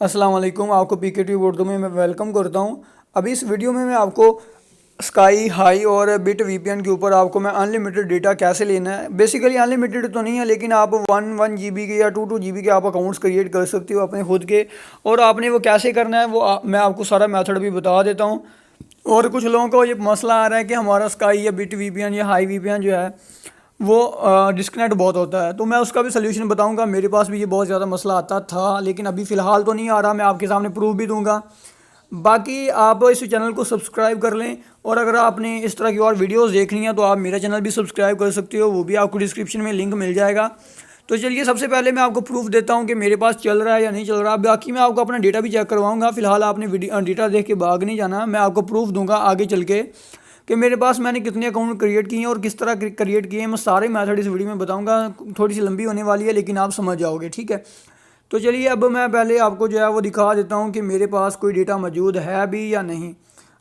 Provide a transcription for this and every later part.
अस्सलाम वालेकुम। आपको पीकेटी उर्दू में मैं वेलकम करता हूँ। अभी इस वीडियो में मैं आपको स्काई हाई और बिट वीपीएन के ऊपर आपको मैं अनलिमिटेड डेटा कैसे लेना है। बेसिकली अनलिमिटेड तो नहीं है, लेकिन आप 1 GB के या 2 GB के आप अकाउंट्स क्रिएट कर सकते हो अपने खुद के। और आपने वो कैसे करना है वो मैं आपको सारा मेथड भी बता देता हूँ। और कुछ लोगों को ये मसला आ रहा है कि हमारा स्काई या बिट वीपीएन या हाई वीपीएन जो है वो डिस्कनेक्ट बहुत होता है, तो मैं उसका भी सलूशन बताऊंगा। मेरे पास भी ये बहुत ज़्यादा मसला आता था, लेकिन अभी फ़िलहाल तो नहीं आ रहा। मैं आपके सामने प्रूफ भी दूंगा। बाकी आप इस चैनल को सब्सक्राइब कर लें, और अगर आपने इस तरह की और वीडियोस देखनी है तो आप मेरा चैनल भी सब्सक्राइब कर सकते हो, वो भी आपको डिस्क्रिप्शन में लिंक मिल जाएगा। तो चलिए सबसे पहले मैं आपको प्रूफ देता हूँ कि मेरे पास चल रहा है या नहीं चल रहा। बाकी मैं आपको अपना डेटा भी चेक करवाऊँगा। फिलहाल आपने वीडियो डेटा देख के भाग नहीं जाना, मैं आपको प्रूफ दूंगा आगे चल के कि मेरे पास मैंने कितने अकाउंट क्रिएट किए हैं और किस तरह क्रिएट किए हैं। मैं सारे मेथड इस वीडियो में बताऊंगा। थोड़ी सी लंबी होने वाली है, लेकिन आप समझ जाओगे, ठीक है। तो चलिए अब मैं पहले आपको जो है वो दिखा देता हूँ कि मेरे पास कोई डेटा मौजूद है भी या नहीं।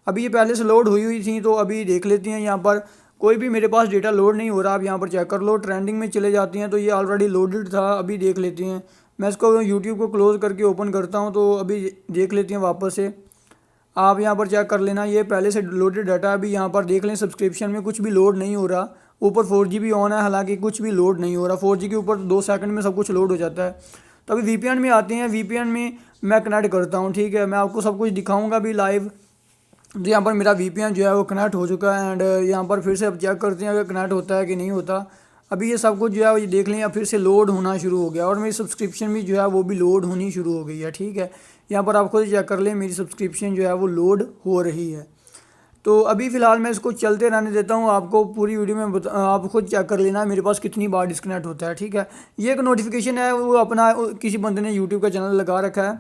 अभी ये पहले से लोड हुई थी, तो अभी देख लेते हैं। यहाँ पर कोई भी मेरे पास डेटा लोड नहीं हो रहा। आप यहाँ पर चेक कर लो, ट्रेंडिंग में चले जाती हैं तो ये ऑलरेडी लोडेड था। अभी देख लेते हैं। मैं इसको यूट्यूब को क्लोज़ करके ओपन करता हूँ, तो अभी देख लेते हैं वापस से। आप यहाँ पर चेक कर लेना, ये पहले से लोडेड डाटा। अभी यहाँ पर देख लें, सब्सक्रिप्शन में कुछ भी लोड नहीं हो रहा। ऊपर 4G ऑन है, हालांकि कुछ भी लोड नहीं हो रहा। 4G के ऊपर 2 सेकंड में सब कुछ लोड हो जाता है। तो अभी वीपीएन में आते हैं। वीपीएन में मैं कनेक्ट करता हूँ, ठीक है। मैं आपको सब कुछ दिखाऊंगा भी लाइव। तो यहाँ पर मेरा वीपीएन जो है वो कनेक्ट हो चुका है। एंड यहाँ पर फिर से अब चेक करते हैं अगर कनेक्ट होता है कि नहीं होता। अभी ये सब कुछ जो है ये देख लें, अब फिर से लोड होना शुरू हो गया, और मेरी सब्सक्रिप्शन भी जो है वो भी लोड होनी शुरू हो गई है, ठीक है। यहाँ पर आप खुद चेक कर लें, मेरी सब्सक्रिप्शन जो है वो लोड हो रही है। तो अभी फ़िलहाल मैं इसको चलते रहने देता हूँ। आपको पूरी वीडियो में आप खुद चेक कर लेना मेरे पास कितनी बार डिस्कनेक्ट होता है, ठीक है। ये एक नोटिफिकेशन है, वो अपना किसी बंदे ने यूट्यूब का चैनल लगा रखा है।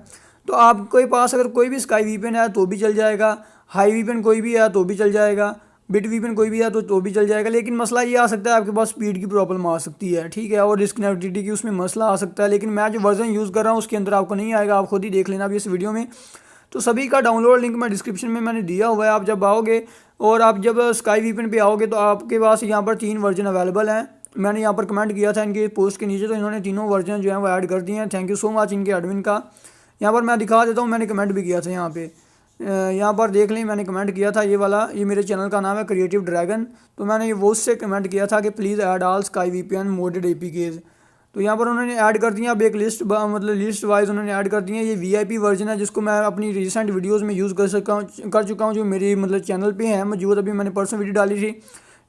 तो आपके पास अगर कोई भी स्काई वीपीएन है तो भी चल जाएगा, हाई वीपीएन कोई भी है तो भी चल जाएगा, बिट वीपीएन कोई भी है तो भी चल जाएगा। लेकिन मसला ये आ सकता है, आपके पास स्पीड की प्रॉब्लम आ सकती है, ठीक है, और डिस्कनेक्टिविटी की उसमें मसला आ सकता है। लेकिन मैं जो वर्जन यूज़ कर रहा हूँ उसके अंदर आपको नहीं आएगा, आप खुद ही देख लेना अभी इस वीडियो में। तो सभी का डाउनलोड लिंक मैं डिस्क्रिप्शन में मैंने दिया हुआ है। आप जब आओगे और आप जब स्काई वीपीएन पे आओगे तो आपके पास यहाँ पर 3 वर्जन अवेलेबल हैं। मैंने यहाँ पर कमेंट किया था इनके पोस्ट के नीचे, तो इन्होंने तीनों वर्जन जो है वो ऐड कर दिए हैं। थैंक यू सो मच इनके एडमिन का। यहाँ पर मैं दिखा देता हूँ, मैंने कमेंट भी किया था यहाँ पे। यहाँ पर देख लें, मैंने कमेंट किया था ये वाला। ये मेरे चैनल का नाम है क्रिएटिव ड्रैगन। तो मैंने ये वो उससे कमेंट किया था कि please add all sky VPN modded APKs. तो यहाँ पर उन्होंने ऐड कर दिया। अब एक लिस्ट मतलब लिस्ट वाइज उन्होंने ऐड कर दिया। ये वीआईपी वर्जन है जिसको मैं अपनी रिसेंट वीडियोज़ में यूज़ कर चुका हूँ, जो मेरी मतलब चैनल पे है मौजूद। अभी मैंने परसों वीडियो डाली थी।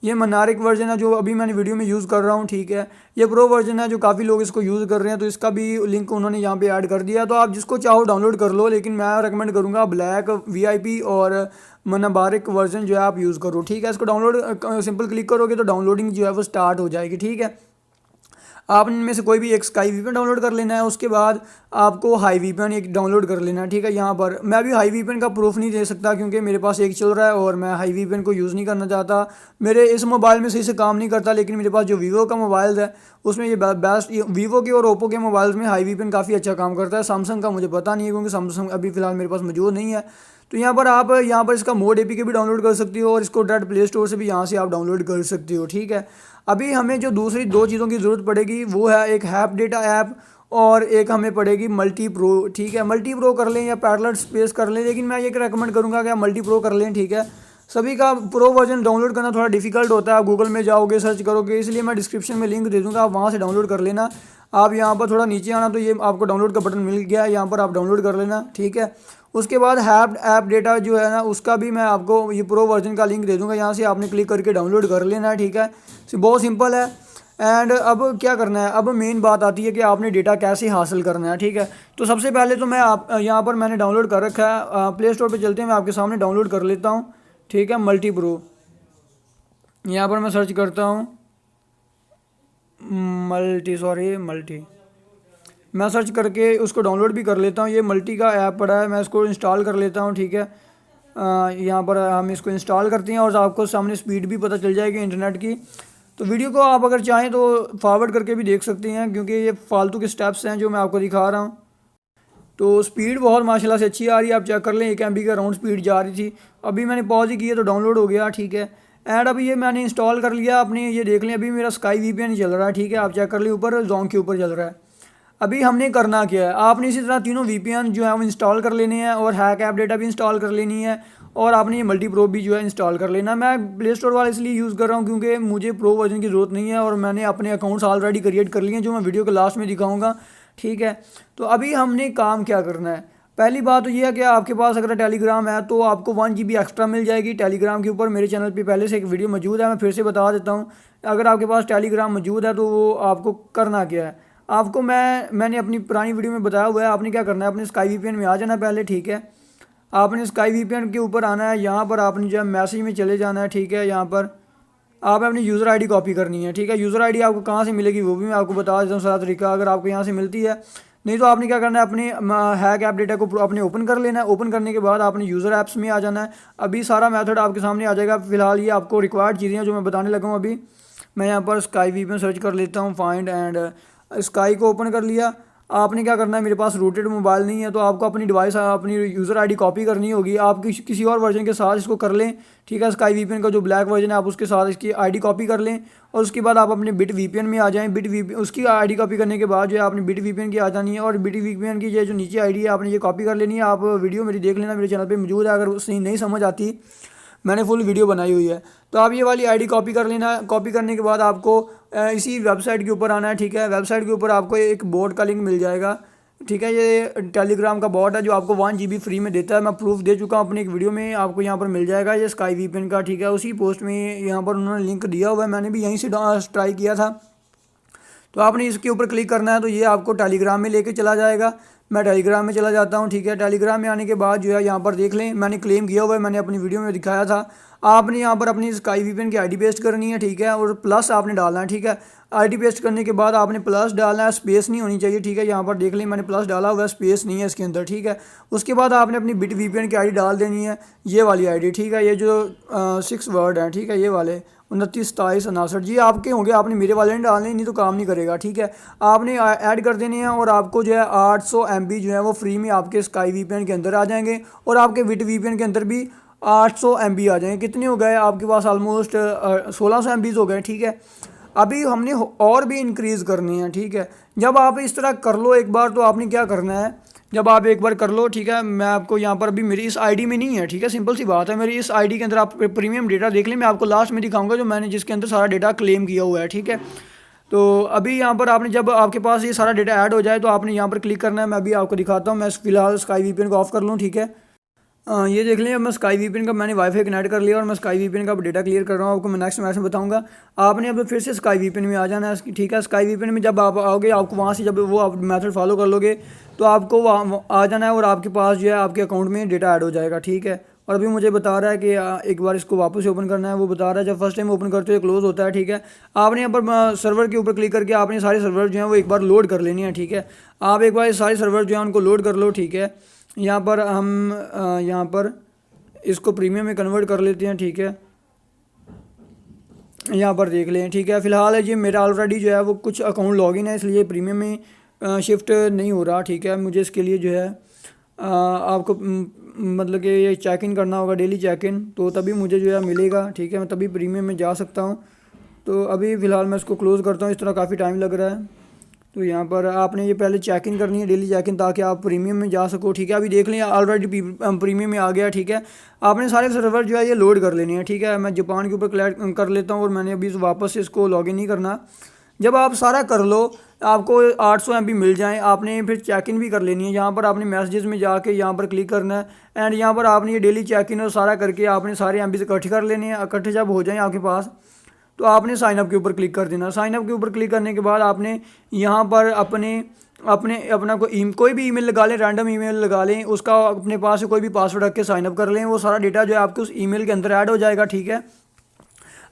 ये मनारिक वर्जन है जो अभी मैंने वीडियो में यूज़ कर रहा हूँ, ठीक है। ये प्रो वर्जन है जो काफ़ी लोग इसको यूज़ कर रहे हैं, तो इसका भी लिंक उन्होंने यहाँ पे ऐड कर दिया। तो आप जिसको चाहो डाउनलोड कर लो, लेकिन मैं रेकमेंड करूँगा ब्लैक वीआईपी और मनाबारिक वर्जन जो है आप यूज़ करो, ठीक है। इसको डाउनलोड सिंपल क्लिक करोगे तो डाउनलोडिंग जो है वो स्टार्ट हो जाएगी, ठीक है। आप इनमें से कोई भी एक स्काई वीपीएन डाउनलोड कर लेना है। उसके बाद आपको हाई वीपीएन एक डाउनलोड कर लेना है, ठीक है। यहाँ पर मैं भी हाई वीपीएन का प्रूफ नहीं दे सकता क्योंकि मेरे पास एक चल रहा है और मैं हाई वीपीएन को यूज़ नहीं करना चाहता। मेरे इस मोबाइल में सही से काम नहीं करता, लेकिन मेरे पास जो वीवो का मोबाइल है उसमें ये बेस्ट, वीवो के और ओप्पो के मोबाइल में हाई वीपीएन काफ़ी अच्छा काम करता है। सैमसंग का मुझे पता नहीं है क्योंकि सैमसंग अभी फ़िलहाल मेरे पास मौजूद नहीं है। तो यहाँ पर आप यहाँ पर इसका मोड एपीके भी डाउनलोड कर सकते हो, और इसको डायरेक्ट प्ले स्टोर से भी यहाँ से आप डाउनलोड कर सकते हो, ठीक है। अभी हमें जो दूसरी 2 चीज़ों की ज़रूरत पड़ेगी वो है एक हैप डेटा ऐप, और एक हमें पड़ेगी मल्टी प्रो, ठीक है। मल्टी प्रो कर लें या पैरेलल स्पेस कर लें, लेकिन मैं ये रेकमेंड करूँगा कि आप मल्टी प्रो कर लें, ठीक है। सभी का प्रो वर्जन डाउनलोड करना थोड़ा डिफिकल्ट होता है। आप गूगल में जाओगे सर्च करोगे, इसलिए मैं डिस्क्रिप्शन में लिंक दे दूँगा, आप वहाँ से डाउनलोड कर लेना। आप यहाँ पर थोड़ा नीचे आना तो ये आपको डाउनलोड का बटन मिल गया है, यहाँ पर आप डाउनलोड कर लेना, ठीक है। उसके बाद हैप ऐप डेटा जो है ना, उसका भी मैं आपको ये प्रो वर्जन का लिंक दे दूँगा, यहाँ से आपने क्लिक करके डाउनलोड कर लेना है, ठीक है। बहुत सिंपल है। एंड अब क्या करना है, अब मेन बात आती है कि आपने डेटा कैसे हासिल करना है, ठीक है। तो सबसे पहले तो मैं आप यहाँ पर मैंने डाउनलोड कर रखा है। प्ले स्टोर पे चलते हैं, मैं आपके सामने डाउनलोड कर लेता हूँ, ठीक है। मल्टी प्रो यहाँ पर मैं सर्च करता हूँ, मल्टी मैं सर्च करके उसको डाउनलोड भी कर लेता हूँ। ये मल्टी का ऐप पड़ा है, मैं इसको इंस्टॉल कर लेता हूँ, ठीक है। यहाँ पर हम इसको इंस्टॉल करते हैं और आपको सामने स्पीड भी पता चल जाएगी इंटरनेट की। तो वीडियो को आप अगर चाहें तो फॉरवर्ड करके भी देख सकते हैं, क्योंकि ये फालतू के स्टेप्स हैं जो मैं आपको दिखा रहा हूँ। तो स्पीड बहुत माशाल्लाह से अच्छी आ रही है, आप चेक कर लें। 1 MB का राउंड स्पीड जा रही थी। अभी मैंने पॉज ही किया तो डाउनलोड हो गया, ठीक है। एंड अभी ये मैंने इंस्टॉल कर लिया अपने, ये देख लें अभी मेरा स्काई वीपीएन चल रहा है, ठीक है। आप चेक कर लें, ऊपर जोंग के ऊपर चल रहा है। अभी हमने करना क्या है, आपने इसी तरह तीनों वीपीएन जो है वो इंस्टॉल कर लेने हैं और हैक ऐप डेटा भी इंस्टॉल कर लेनी है और आपने ये मल्टी प्रो भी जो है इंस्टॉल कर लेना। मैं प्ले स्टोर वाला इसलिए यूज़ कर रहा हूँ क्योंकि मुझे प्रो वर्जन की ज़रूरत नहीं है और मैंने अपने अकाउंट्स ऑलरेडी क्रिएट कर लिए हैं जो मैं वीडियो के लास्ट में दिखाऊँगा, ठीक है। तो अभी हमने काम क्या करना है, पहली बात तो ये है कि आपके पास अगर टेलीग्राम है तो आपको 1 GB एक्स्ट्रा मिल जाएगी टेलीग्राम के ऊपर। मेरे चैनल पे पहले से एक वीडियो मौजूद है, मैं फिर से बता देता हूँ। अगर आपके पास टेलीग्राम मौजूद है तो वो आपको करना क्या है, आपको मैंने अपनी पुरानी वीडियो में बताया हुआ है। आपने क्या करना है, अपने स्काई वीपीएन में आ जाना पहले, ठीक है। आपने स्काई वीपीएन के ऊपर आना है, यहाँ पर आपने जो है मैसेज में चले जाना है, ठीक है। यहाँ पर आपने अपनी यूज़र आईडी कॉपी करनी है, ठीक है। यूज़र आईडी आपको कहाँ से मिलेगी वो भी मैं आपको बता देता हूँ सारा तरीका, अगर आपको यहाँ से मिलती है। नहीं तो आपने क्या करना है, अपने हैक ऐप डेटा को अपने ओपन कर लेना है। ओपन करने के बाद आपने यूज़र ऐप्स में आ जाना है। अभी सारा मेथड आपके सामने आ जाएगा। फिलहाल ये आपको रिक्वायर्ड चीज़ें हैं जो मैं बताने लगा हूँ। अभी मैं यहाँ पर स्काई वीपीएन सर्च कर लेता हूँ, फाइंड एंड स्काई को ओपन कर लिया। आपने क्या करना है, मेरे पास रूटेड मोबाइल नहीं है तो आपको अपनी डिवाइस अपनी यूज़र आईडी कॉपी करनी होगी। आप किसी और वर्जन के साथ इसको कर लें, ठीक है। स्काई वीपीएन का जो ब्लैक वर्जन है आप उसके साथ इसकी आईडी कॉपी कर लें और उसके बाद आप अपने बिट वीपीएन में आ जाएं। बिट वीपीएन उसकी आईडी कॉपी करने के बाद जो है आपने बिट वीपीएन की आ जानी है और बिट वीपीएन की ये जो नीचे आईडी है आपने ये कॉपी कर लेनी है। आप वीडियो मेरी देख लेना, मेरे चैनल पर मौजूद है। अगर उससे नहीं समझ आती, मैंने फुल वीडियो बनाई हुई है। तो आप ये वाली आईडी कॉपी कर लेना। कॉपी करने के बाद आपको इसी वेबसाइट के ऊपर आना है, ठीक है। वेबसाइट के ऊपर आपको एक बोट का लिंक मिल जाएगा, ठीक है। ये टेलीग्राम का बॉट है जो आपको 1 GB फ्री में देता है। मैं प्रूफ दे चुका हूँ अपनी एक वीडियो में, आपको यहाँ पर मिल जाएगा ये स्काई वीपीएन का, ठीक है। उसी पोस्ट में यहाँ पर उन्होंने लिंक दिया हुआ है, मैंने भी यहीं से ट्राई किया था। तो आपने इसके ऊपर क्लिक करना है तो ये आपको टेलीग्राम में लेके चला जाएगा। मैं टेलीग्राम में चला जाता हूँ, ठीक है। टेलीग्राम में आने के बाद जो है यहाँ पर देख लें, मैंने क्लेम किया हुआ है, मैंने अपनी वीडियो में दिखाया था। आपने यहाँ पर अपनी स्काई वीपीएन की आईडी पेस्ट करनी है, ठीक है, और प्लस आपने डालना है, ठीक है। आईडी पेस्ट करने के बाद आपने प्लस डालना है, स्पेस नहीं होनी चाहिए, ठीक है। यहाँ पर देख लें मैंने प्लस डाला हुआ है, स्पेस नहीं है इसके अंदर, ठीक है। उसके बाद आपने अपनी बिट वीपीएन की आईडी डाल देनी है, ये वाली आईडी, ठीक है। ये जो 6 वर्ड हैं, ठीक है, ये वाले 29 27 59 जी आपके होंगे, आपने मेरे वाले नहीं डालने, नहीं तो काम नहीं करेगा, ठीक है। आपने ऐड कर देने हैं और आपको जो है 800 MB जो है वो फ्री में आपके स्काई वीपीएन के अंदर आ जाएंगे और आपके बिट वीपीएन के अंदर भी 800 MB आ जाएंगे। कितने हो गए आपके पास, ऑलमोस्ट 1600 MB हो गए, ठीक है। अभी हमने और भी इंक्रीज़ करनी है, ठीक है। जब आप इस तरह कर लो एक बार तो आपने क्या करना है, जब आप एक बार कर लो, ठीक है। मैं आपको यहाँ पर अभी मेरी इस आईडी में नहीं है, ठीक है, सिंपल सी बात है। मेरी इस आईडी के अंदर आप प्रीमियम डेटा देख लें, मैं आपको लास्ट में दिखाऊंगा जो मैंने जिसके अंदर सारा डेटा क्लेम किया हुआ है, ठीक है। तो अभी यहाँ पर आपने जब आपके पास ये सारा डेटा ऐड हो जाए तो आपने यहाँ पर क्लिक करना है। मैं अभी आपको दिखाता हूँ, मैं फिलहाल स्काई वीपीएन को ऑफ कर लूँ, ठीक है। ये देख लें, अब मैं स्काई वीपीएन का मैंने वाईफाई कनेक्ट कर लिया और मैं स्काई वीपीएन का डेटा क्लियर कर रहा हूँ। आपको मैं नेक्स्ट मैच में बताऊंगा। आपने अब फिर से स्काई वीपीएन में आ जाना है, ठीक है। स्काई वीपीएन में जब आप आओगे, आपको वहाँ से जब वो आप मेथड फॉलो कर लोगे तो आपको वहाँ आ जाना है और आपके पास जो है आपके अकाउंट में डेटा ऐड हो जाएगा, ठीक है। और अभी मुझे बता रहा है कि एक बार इसको वापस से ओपन करना है। वो बता रहा है जब फर्स्ट टाइम ओपन करते हो क्लोज होता है, ठीक है। आपने यहाँ पर सर्वर के ऊपर क्लिक करके आपने सारे सर्वर जो हैं वो एक बार लोड कर लेनी है, ठीक है। आप एक बार सारे सर्वर जो हैं उनको लोड कर लो, ठीक है। यहाँ पर हम यहाँ पर इसको प्रीमियम में कन्वर्ट कर लेते हैं, ठीक है। यहाँ पर देख लें, ठीक है। फ़िलहाल ये मेरा ऑलरेडी जो है वो कुछ अकाउंट लॉगिन है इसलिए प्रीमियम में शिफ्ट नहीं हो रहा, ठीक है। मुझे इसके लिए जो है आपको मतलब कि ये चेक इन करना होगा, डेली चेक इन, तो तभी मुझे जो है मिलेगा, ठीक है। मैं तभी प्रीमियम में जा सकता हूँ। तो अभी फ़िलहाल मैं इसको क्लोज़ करता हूँ, इस तरह काफ़ी टाइम लग रहा है। तो यहाँ पर आपने ये पहले चेक इन करनी है, डेली चेक इन, ताकि आप प्रीमियम में जा सको, ठीक है। अभी देख लें ऑलरेडी प्रीमियम में आ गया, ठीक है। आपने सारे सर्वर जो है ये लोड कर लेने हैं, ठीक है। मैं जापान के ऊपर क्लिक कर लेता हूँ और मैंने अभी वापस से इसको लॉगिन नहीं करना। जब आप सारा कर लो, आपको 800 MB मिल जाएँ, आपने फिर चेक इन भी कर लेनी है। यहाँ पर आपने मैसेजेस में जाके यहाँ पर क्लिक करना है एंड यहाँ पर आपने ये डेली चेक इन और सारा करके आपने सारे MB इकट्ठे कर लेने हैं। इकट्ठे जब हो जाएँ आपके पास तो आपने साइन अप के ऊपर क्लिक कर देना। साइन अप के ऊपर क्लिक करने के बाद आपने यहाँ पर अपना कोई भी ईमेल लगा लें, रैंडम ईमेल लगा लें, उसका अपने पास से कोई भी पासवर्ड रख के साइन अप कर लें। वो सारा डेटा जो है आपके उस ईमेल के अंदर ऐड हो जाएगा, ठीक है।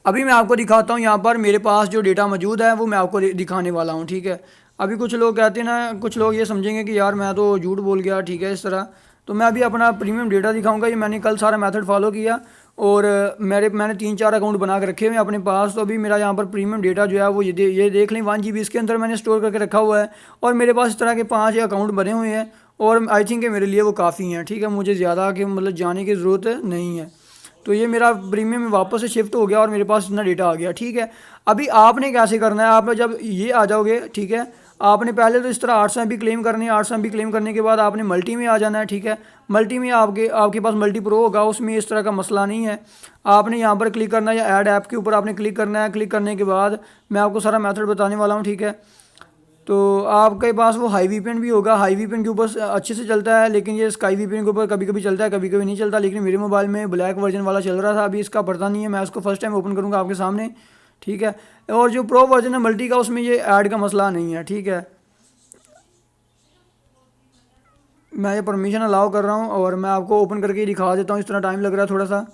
अभी मैं आपको दिखाता हूँ, यहाँ पर मेरे पास जो डेटा मौजूद है वो मैं आपको दिखाने वाला हूँ, ठीक है। अभी कुछ लोग कहते हैं ना, कुछ लोग ये समझेंगे कि यार मैं तो झूठ बोल गया, ठीक है, इस तरह। तो मैं अभी अपना प्रीमियम डेटा दिखाऊंगा। ये मैंने कल सारा मेथड फॉलो किया और मैंने 3-4 अकाउंट बना के रखे हुए हैं अपने पास। तो अभी मेरा यहाँ पर प्रीमियम डेटा जो है वो ये देख लें 1 GB इसके अंदर मैंने स्टोर करके रखा हुआ है और मेरे पास इस तरह के 5 अकाउंट बने हुए हैं और आई थिंक मेरे लिए वो काफ़ी हैं, ठीक है। मुझे ज़्यादा कि मतलब जाने की ज़रूरत नहीं है। तो ये मेरा प्रीमियम में वापस से शिफ्ट हो गया और मेरे पास इतना डेटा आ गया, ठीक है। अभी आपने कैसे करना है, आप जब ये आ जाओगे, ठीक है, आपने पहले तो इस तरह 800 MB क्लेम करनी है। 800 MB क्लेम करने के बाद आपने मल्टी में आ जाना है, ठीक है। मल्टी में आपके पास मल्टी प्रो होगा, उसमें इस तरह का मसला नहीं है। आपने यहाँ पर क्लिक करना है या ऐड ऐप के ऊपर आपने क्लिक करना है। क्लिक करने के बाद मैं आपको सारा मेथड बताने वाला हूँ, ठीक है। तो आपके पास वो हाई वीपीएन भी होगा, हाई वीपीएन के ऊपर अच्छे से चलता है, लेकिन ये स्काई वीपीएन के ऊपर कभी कभी चलता है, कभी कभी नहीं चलता। लेकिन मेरे मोबाइल में ब्लैक वर्जन वाला चल रहा था, अभी इसका पता नहीं है, मैं उसको फर्स्ट टाइम ओपन करूँगा आपके सामने, ठीक है। और जो प्रो वर्जन है मल्टी का, उसमें ये ऐड का मसला नहीं है, ठीक है। मैं ये परमिशन अलाउ कर रहा हूँ और मैं आपको ओपन करके दिखा देता हूँ। इस तरह टाइम लग रहा है थोड़ा सा।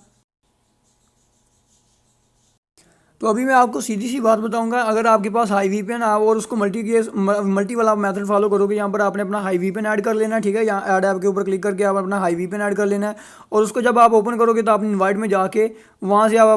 तो अभी मैं आपको सीधी सी बात बताऊंगा, अगर आपके पास हाई वीपीएन आप और उसको मल्टी वाला मेथड फॉलो करोगे, यहाँ पर आपने अपना हाई वीपीएन ऐड कर लेना है, ठीक है। यहाँ ऐड ऐप के ऊपर क्लिक करके आप अपना हाई वीपीएन ऐड कर लेना है। और उसको जब आप ओपन करोगे तो आप इनवाइट में जाके वहाँ से आप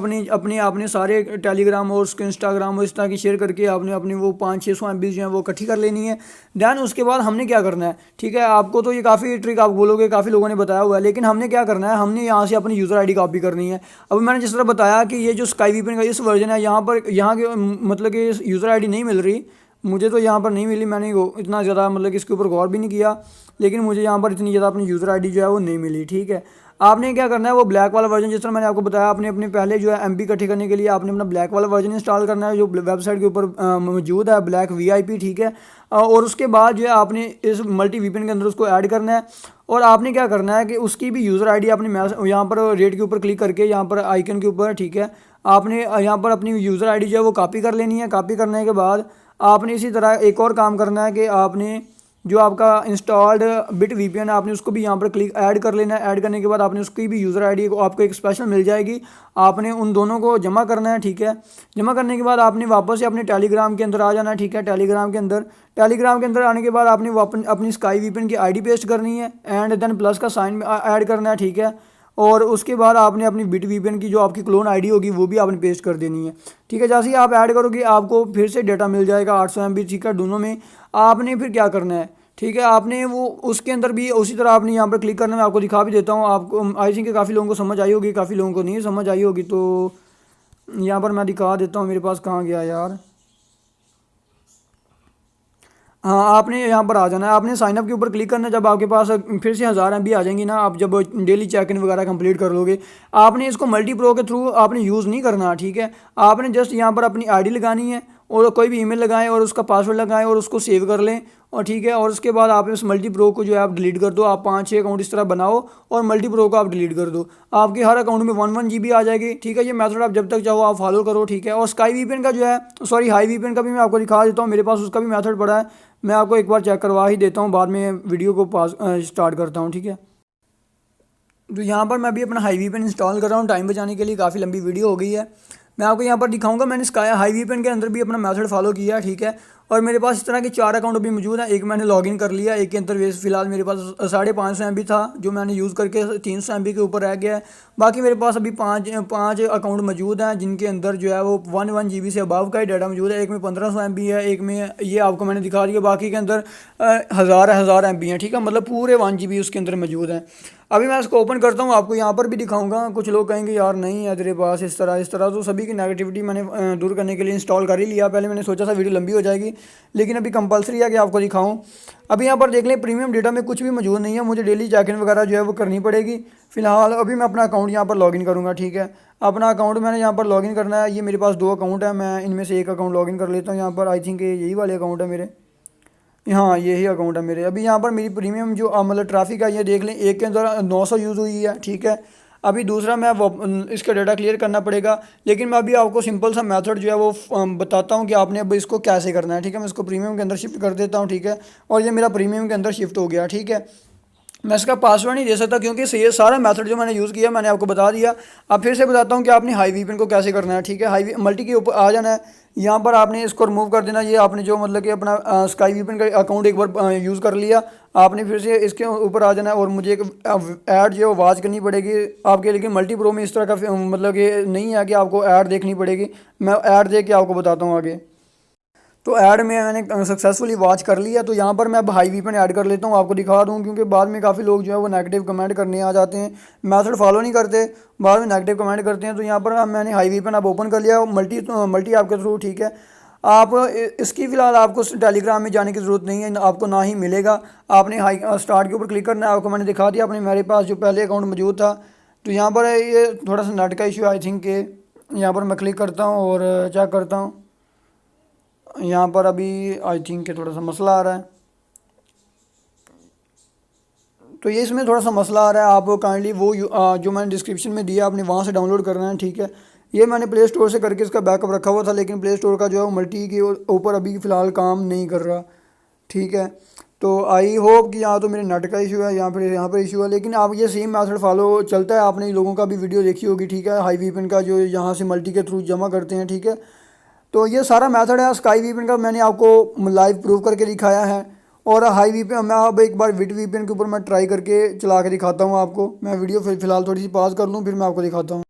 अपने सारे टेलीग्राम और उसके इंस्टाग्राम और इस तरह की शेयर करके आपने अपनी वो 500-600 MB जो है वो इकट्ठी कर लेनी है। दैन उसके बाद हमने क्या करना है, ठीक है। आपको तो ये काफ़ी ट्रिक आप बोलोगे काफ़ी लोगों ने बताया हुआ है, लेकिन हमने क्या करना है, हमने यहाँ से अपनी यूज़र आईडी कॉपी करनी है। अब मैंने जिस तरह बताया कि ये जो स्काई वीपीएन का इस वर्जन है, यहाँ के मतलब कि यूज़र आईडी नहीं मिल रही मुझे, तो यहाँ पर नहीं मिली। मैंने इतना ज़्यादा मतलब कि इसके ऊपर गौर भी नहीं किया, लेकिन मुझे यहाँ पर इतनी ज़्यादा अपनी यूज़र आईडी जो है वो नहीं मिली, ठीक है। आपने क्या करना है, वो ब्लैक वाला वर्जन जिस तरह मैंने आपको बताया, आपने अपने पहले जो है MB इकट्ठी करने के लिए आपने अपना ब्लैक वाला वर्जन इंस्टॉल करना है, जो वेबसाइट के ऊपर मौजूद है, ब्लैक VIP, ठीक है। और उसके बाद जो है आपने इस मल्टी वीपीएन के अंदर उसको ऐड करना है। और आपने क्या करना है कि उसकी भी यूज़र आईडी आपने यहाँ पर रेट के ऊपर क्लिक करके यहाँ पर आइकन के ऊपर, ठीक है, आपने यहाँ पर अपनी यूज़र आईडी जो है वो कॉपी कर लेनी है। कॉपी करने के बाद आपने इसी तरह एक और काम करना है कि आपने जो आपका इंस्टॉल्ड बिट वीपीएन है आपने उसको भी यहाँ पर क्लिक ऐड कर लेना है। ऐड करने के बाद आपने उसकी भी यूज़र आईडी को आपको एक स्पेशल मिल जाएगी, आपने उन दोनों को जमा करना है, ठीक है। जमा करने के बाद आपने वापस से अपने टेलीग्राम के अंदर आ जाना है, ठीक है। टेलीग्राम के अंदर आने के बाद आपने अपनी स्काई वीपीएन की आईडी पेस्ट करनी है एंड देन प्लस का साइन ऐड करना है, ठीक है। और उसके बाद आपने अपनी बिट वीपीएन की जो आपकी क्लोन आईडी होगी वो भी आपने पेस्ट कर देनी है, ठीक है। जैसे ही आप ऐड करोगे आपको फिर से डेटा मिल जाएगा 800 MB, ठीक है, दोनों में। आपने फिर क्या करना है, ठीक है, आपने वो उसके अंदर भी उसी तरह आपने यहाँ पर क्लिक करना, मैं आपको दिखा भी देता हूँ। आपको आई थिंक काफ़ी लोगों को समझ आई होगी, काफ़ी लोगों को नहीं समझ आई होगी, तो यहाँ पर मैं दिखा देता हूँ। मेरे पास कहाँ गया यार, हाँ, आपने यहाँ पर आ जाना है, आपने साइनअप के ऊपर क्लिक करना है। जब आपके पास फिर से 1000 MB आ जाएंगी ना, आप जब डेली चेक इन वगैरह कंप्लीट कर लोगे, आपने इसको मल्टी प्रो के थ्रू आपने यूज़ नहीं करना, ठीक है। आपने जस्ट यहाँ पर अपनी आईडी लगानी है और कोई भी ईमेल लगाएं और उसका पासवर्ड लगाएं और उसको सेव कर लें, और ठीक है। और उसके बाद आप इस मल्टी प्रो को जो है आप डिलीट कर दो। आप 5-6 अकाउंट इस तरह बनाओ और मल्टी प्रो को आप डिलीट कर दो। आपके हर अकाउंट में 1 GB आ जाएगी, ठीक है। ये मेथड आप जब तक चाहो आप फॉलो करो, ठीक है। और स्काई वीपीएन का जो है, सॉरी, हाई वीपीएन का भी मैं आपको दिखा देता हूँ। मेरे पास उसका भी मेथड पड़ा है, मैं आपको एक बार चेक करवा ही देता हूँ, बाद में वीडियो को स्टार्ट करता हूँ, ठीक है। तो यहाँ पर मैं भी अपना हाई वीपीएन इंस्टॉल कर रहा हूँ टाइम बचाने के लिए, काफ़ी लंबी वीडियो हो गई है। मैं आपको यहाँ पर दिखाऊंगा, मैंने स्काई हाई वीपीएन के अंदर भी अपना मेथड फॉलो किया है, ठीक है। और मेरे पास इस तरह के 4 अकाउंट भी मौजूद हैं। एक मैंने लॉगिन कर लिया, एक के अंदर फिलहाल मेरे पास 550 MB था जो मैंने यूज़ करके 300 MB के ऊपर रह गया है। बाकी मेरे पास अभी पाँच अकाउंट मौजूद हैं जिनके अंदर जो है वो 1 GB से अबव का ही डाटा मौजूद है। एक में 1500 MB है, एक में ये आपको मैंने दिखा दिया, बाकी के अंदर हज़ार MB हैं, ठीक है। मतलब पूरे 1 GB उसके अंदर मौजूद हैं। अभी मैं इसको ओपन करता हूँ, आपको यहाँ पर भी दिखाऊंगा। कुछ लोग कहेंगे यार नहीं है तेरे पास इस तरह, तो सभी की नेगेटिविटी मैंने दूर करने के लिए इंस्टॉल कर ही लिया। पहले मैंने सोचा था वीडियो लंबी हो जाएगी, लेकिन अभी कंपलसरी है कि आपको दिखाऊं। अभी यहाँ पर देख लें, प्रीमियम डेटा में कुछ भी मौजूद नहीं है, मुझे डेली चेक इन वगैरह जो है वो करनी पड़ेगी। फिलहाल अभी मैं अपना अकाउंट यहाँ पर लॉगिन करूँगा, ठीक है। अपना अकाउंट मैंने यहाँ पर लॉगिन करना है। ये मेरे पास 2 अकाउंट है, मैं इनमें से एक अकाउंट लॉगिन कर लेता हूँ। यहाँ पर आई थिंक यही वाले अकाउंट है मेरे, हाँ यही अकाउंट है मेरे। अभी यहाँ पर मेरी प्रीमियम जो मतलब ट्रैफिक है, ये देख लें, एक के अंदर 900 यूज़ हुई है, ठीक है। अभी दूसरा मैं इसका डाटा क्लियर करना पड़ेगा, लेकिन मैं अभी आपको सिंपल सा मेथड जो है वो बताता हूँ कि आपने अब इसको कैसे करना है, ठीक है। मैं इसको प्रीमियम के अंदर शिफ्ट कर देता हूँ, ठीक है। और ये मेरा प्रीमियम के अंदर शिफ्ट हो गया, ठीक है। मैं इसका पासवर्ड नहीं दे सकता क्योंकि ये सारा मेथड जो मैंने यूज़ किया मैंने आपको बता दिया। अब फिर से बताता हूँ कि आपने हाई वीपीएन को कैसे करना है, ठीक है। हाई मल्टी के ऊपर आ जाना है, यहाँ पर आपने इसको रिमूव कर देना। ये आपने जो मतलब कि अपना स्काई वीपीएन का अकाउंट एक बार यूज़ कर लिया, आपने फिर से इसके ऊपर आ जाना है और मुझे एक ऐड जो है वॉच करनी पड़ेगी आपके। लेकिन मल्टी प्रो में इस तरह का मतलब कि नहीं है कि आपको ऐड देखनी पड़ेगी, मैं ऐड देख के आपको बताता हूँ आगे। तो ऐड में मैंने सक्सेसफुली वॉच कर लिया। तो यहाँ पर मैं अब हाई वीपीएन ऐड कर लेता हूँ, आपको दिखा दूँ, क्योंकि बाद में काफ़ी लोग जो है वो नेगेटिव कमेंट करने आ जाते हैं, मेथड फॉलो नहीं करते, बाद में नेगेटिव कमेंट करते हैं। तो यहाँ पर मैंने हाई वीपीएन अब ओपन कर लिया, मल्टी ऐप के थ्रू, ठीक है। आप इसकी फ़िलहाल आपको टेलीग्राम में जाने की ज़रूरत नहीं है, आपको ना ही मिलेगा। आपने हाई स्टार्ट के ऊपर क्लिक करना है। आपको मैंने दिखा दिया अपने मेरे पास जो पहले अकाउंट मौजूद था। तो यहाँ पर ये थोड़ा सा नेट का इशू आई थिंक के यहाँ पर मैं क्लिक करता हूँ और चेक करता हूँ। यहाँ पर अभी आई थिंक के थोड़ा सा मसला आ रहा है। तो ये इसमें थोड़ा सा मसला आ रहा है। आप काइंडली वो जो मैंने डिस्क्रिप्शन में दिया आपने वहाँ से डाउनलोड करना है, ठीक है। ये मैंने प्ले स्टोर से करके इसका बैकअप रखा हुआ था, लेकिन प्ले स्टोर का जो है वो मल्टी के ऊपर अभी फ़िलहाल काम नहीं कर रहा, ठीक है। तो आई होप कि यहाँ तो मेरे नेट का इशू है, यहाँ पर इशू है, लेकिन आप ये सेम मेथड फॉलो चलता है। आपने लोगों का भी वीडियो देखी होगी, ठीक है, हाई वीपन का जो यहाँ से मल्टी के थ्रू जमा करते हैं, ठीक है। तो ये सारा मेथड है स्काई वीपन का, मैंने आपको लाइव प्रूव करके दिखाया है। और हाई वीपन मैं अब एक बार विट वीपन के ऊपर मैं ट्राई करके चला के दिखाता हूँ आपको। मैं वीडियो फ़िलहाल थोड़ी सी पॉज कर लूँ, फिर मैं आपको दिखाता हूँ।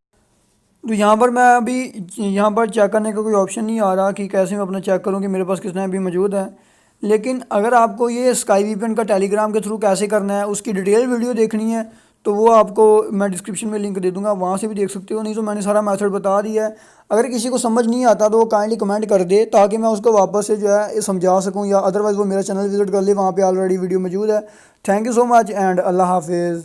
तो यहाँ पर मैं अभी यहाँ पर चेक करने का कोई ऑप्शन नहीं आ रहा कि कैसे मैं अपना चेक करूँ कि मेरे पास कितना भी मौजूद है। लेकिन अगर आपको ये स्काई वीपन का टेलीग्राम के थ्रू कैसे करना है उसकी डिटेल वीडियो देखनी है तो वो आपको मैं डिस्क्रिप्शन में लिंक दे दूंगा, वहाँ से भी देख सकते हो। नहीं तो मैंने सारा मेथड बता दिया है। अगर किसी को समझ नहीं आता तो वो काइंडली कमेंट कर दे ताकि मैं उसको वापस से जो है समझा सकूँ, या अदरवाइज़ वो मेरा चैनल विजिट कर ले, वहाँ पे ऑलरेडी वीडियो मौजूद है। Thank you so much and अल्लाह हाफिज़।